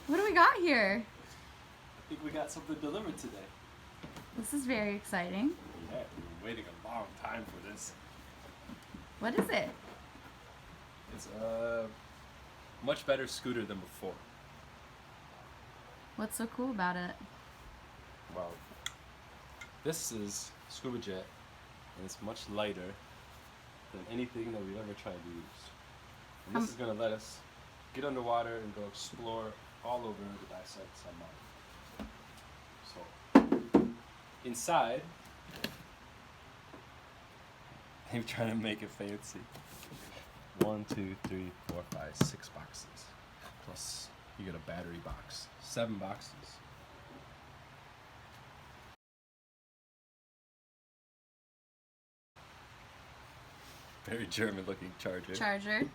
What do we got here? I think we got something delivered today. This is very exciting. Yeah, we've been waiting a long time for this. What is it? It's a much better scooter than before. What's so cool about it? Well, this is ScubaJet, and it's much lighter than anything that we've ever tried to use. And this is going to let us get underwater and go explore all over the dissects on Maui. So, inside, I'm trying to make it fancy. 1, 2, 3, 4, 5, 6 boxes. Plus, you get a battery box. 7 boxes. Very German looking charger. Charger.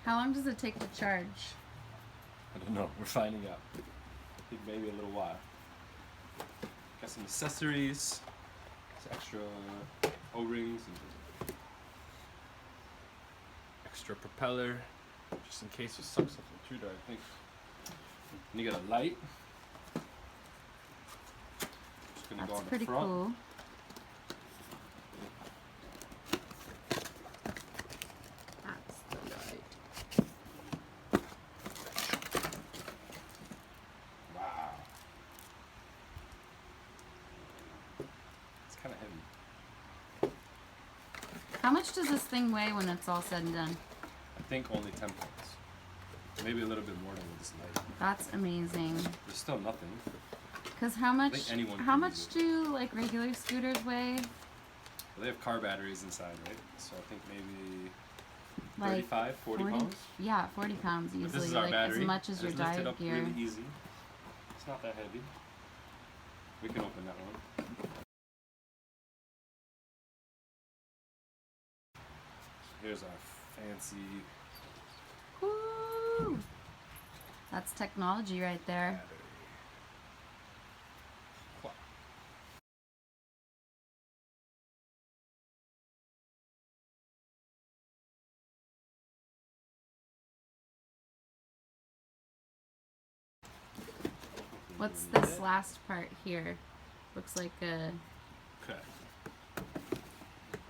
How long does it take to charge? I don't know. We're finding out. I think maybe a little while. Got some accessories, some extra O-rings, and extra propeller, just in case you suck something through there, I think. And you got a light. Just gonna go on the Pretty front. cool. That's the light. Wow. It's kind of heavy. How much does this thing weigh when it's all said and done? I think only 10 pounds. Maybe a little bit more than with this light. That's amazing. There's still nothing. Cause how much? think anyone How can much use it. do like regular scooters weigh? Well, they have car batteries inside, right? So I think maybe Like 35, 40 pounds. Yeah, 40 pounds But easily. this is our like battery. as much as your It's lifted dive up gear. really easy. It's not that heavy. We can open that one. Here's our fancy Woo! That's technology right there. battery. Wow. What's this last part here? Looks like a. Okay.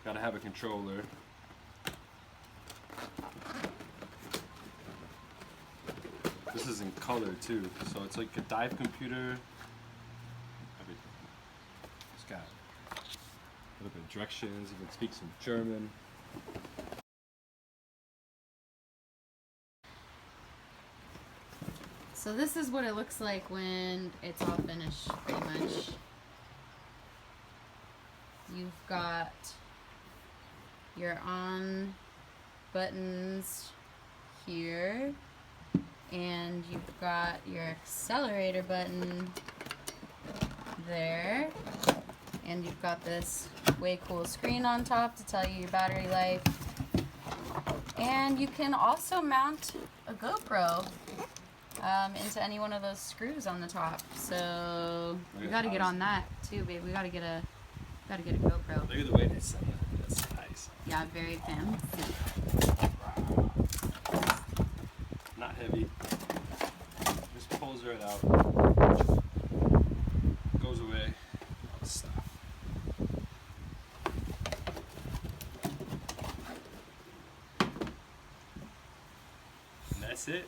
Gotta have a controller. This is in color too, so it's like a dive computer. Everything. It's got a little bit of directions. You can speak some German. So this is what it looks like when it's all finished, pretty much. You've got your on buttons here, and you've got your accelerator button there, and you've got this way cool screen on top to tell you your battery life, and you can also mount a GoPro into any one of those screws on the top. So we gotta get on that too, babe. We gotta get a GoPro. Look at the way they set it. That's nice. Yeah, very fancy. Not heavy. Just pulls right out. Goes away. All the stuff. And that's it.